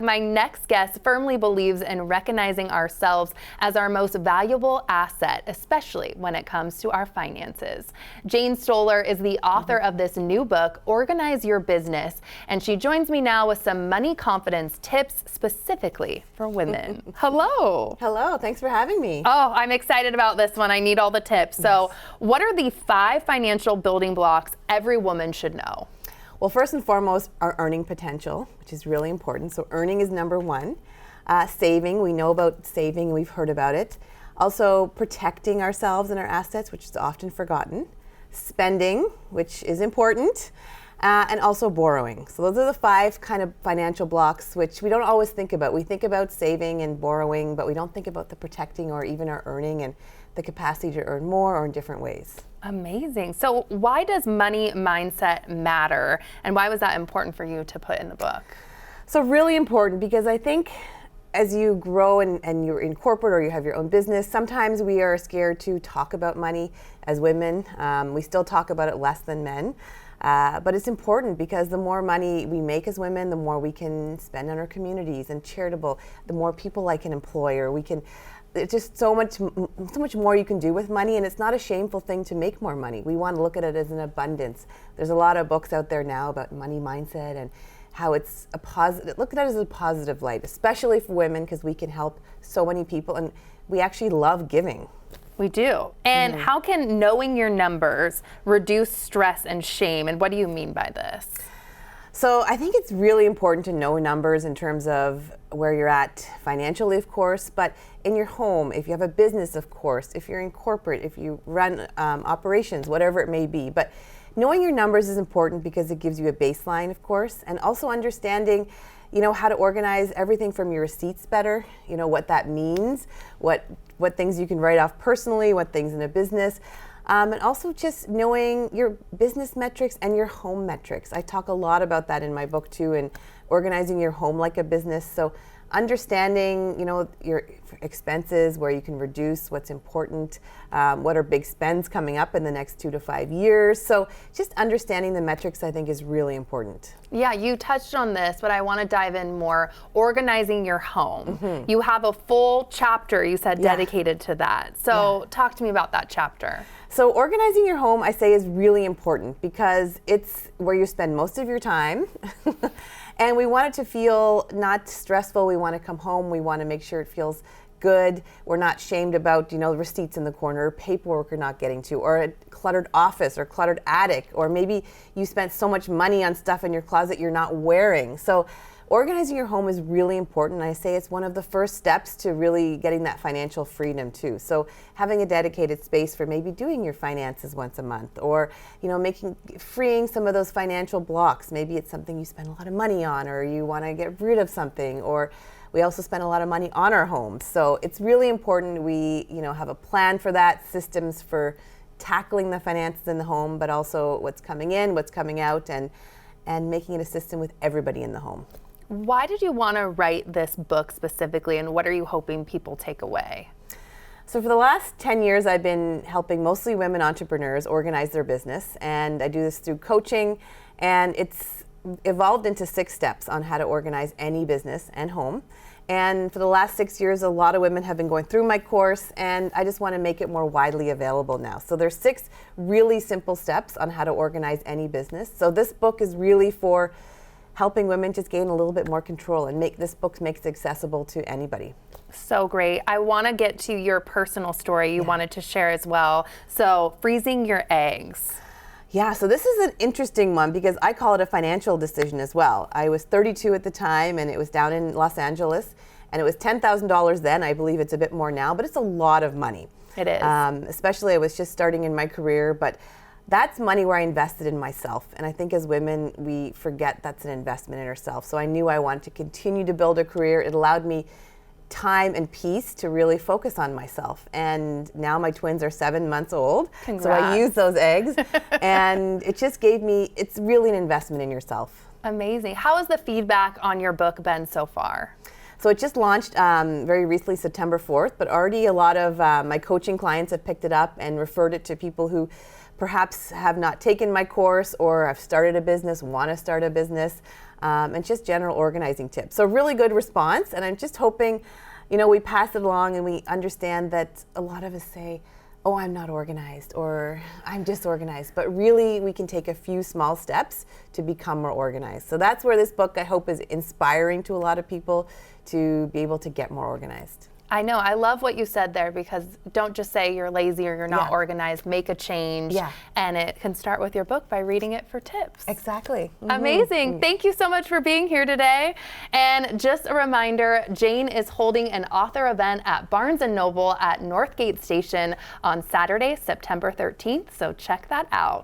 my next guest firmly believes in recognizing ourselves as our most valuable asset, especially when it comes to our finances. Jane Stoller is the author of this new book, Organize Your Business, and she joins me now with some money confidence tips specifically for women. Hello. Hello, thanks for having me. Oh, I'm excited about this one. I need all the tips. So, what are the 5 financial building blocks every woman should know? Well, first and foremost, our earning potential, which is really important. So earning is number one. Saving, we know about saving, we've heard about it. Also protecting ourselves and our assets, which is often forgotten. Spending, which is important. And also borrowing. So those are the 5 kind of financial blocks which we don't always think about. We think about saving and borrowing, but we don't think about the protecting or even our earning and the capacity to earn more or in different ways. Amazing. So why does money mindset matter, and why was that important for you to put in the book? So really important, because I think as you grow and you're in corporate or you have your own business, sometimes we are scared to talk about money as women. We still talk about it less than men. But it's important because the more money we make as women, the more we can spend on our communities and charitable, the more people I can employ, or we can, it's just so much more you can do with money, and it's not a shameful thing to make more money. We want to look at it as an abundance. There's a lot of books out there now about money mindset and how it's a positive, look at it as a positive light, especially for women, because we can help so many people, and we actually love giving. We do. And how can knowing your numbers reduce stress and shame? And what do you mean by this? So I think it's really important to know numbers in terms of where you're at financially, of course, but in your home, if you have a business, of course, if you're in corporate, if you run operations, whatever it may be. But knowing your numbers is important because it gives you a baseline, of course, and also understanding, you know, how to organize everything from your receipts better, you know, what that means, what things you can write off personally, what things in a business, and also just knowing your business metrics and your home metrics. I talk a lot about that in my book too, and organizing your home like a business. So understanding, you know, your expenses, where you can reduce, what's important, what are big spends coming up in the next 2 to 5 years. So just understanding the metrics, I think, is really important. Yeah, you touched on this, but I want to dive in more. Organizing your home. You have a full chapter, you said, dedicated to that. So talk to me about that chapter. So organizing your home, I say, is really important because it's where you spend most of your time. And we want it to feel not stressful. We want to come home. We want to make sure it feels good. We're not shamed about, you know, receipts in the corner, or paperwork we're not getting to, or a cluttered office or cluttered attic, or maybe you spent so much money on stuff in your closet you're not wearing. So organizing your home is really important. I say it's one of the first steps to really getting that financial freedom too. So having a dedicated space for maybe doing your finances once a month, or, you know, freeing some of those financial blocks. Maybe it's something you spend a lot of money on, or you want to get rid of something, or we also spend a lot of money on our homes. So it's really important we, you know, have a plan for that, systems for tackling the finances in the home, but also what's coming in, what's coming out, and making it a system with everybody in the home. Why did you want to write this book specifically, and what are you hoping people take away? So for the last 10 years, I've been helping mostly women entrepreneurs organize their business, and I do this through coaching, and it's evolved into 6 steps on how to organize any business and home. And for the last 6 years, a lot of women have been going through my course, and I just want to make it more widely available now. So there's 6 really simple steps on how to organize any business. So this book is really for helping women just gain a little bit more control, and this book makes it accessible to anybody. So great. I want to get to your personal story you wanted to share as well. So freezing your eggs. Yeah, so this is an interesting one because I call it a financial decision as well. I was 32 at the time, and it was down in Los Angeles, and it was $10,000 then. I believe it's a bit more now, but it's a lot of money. It is. Especially I was just starting in my career, but that's money where I invested in myself. And I think as women, we forget that's an investment in ourselves. So I knew I wanted to continue to build a career. It allowed me time and peace to really focus on myself. And now my twins are 7 months old. Congrats. So I use those eggs. And it just gave me, it's really an investment in yourself. Amazing. How has the feedback on your book been so far? So it just launched very recently, September 4th, but already a lot of my coaching clients have picked it up and referred it to people who perhaps have not taken my course or have started a business, want to start a business. and just general organizing tips. So really good response, and I'm just hoping, we pass it along and we understand that a lot of us say, oh, I'm not organized or I'm disorganized, but really we can take a few small steps to become more organized. So that's where this book, I hope, is inspiring to a lot of people to be able to get more organized. I know. I love what you said there, because don't just say you're lazy or you're not Yeah. organized. Make a change. Yeah. And it can start with your book by reading it for tips. Exactly. Amazing. Thank you so much for being here today. And just a reminder, Jane is holding an author event at Barnes & Noble at Northgate Station on Saturday, September 13th. So check that out.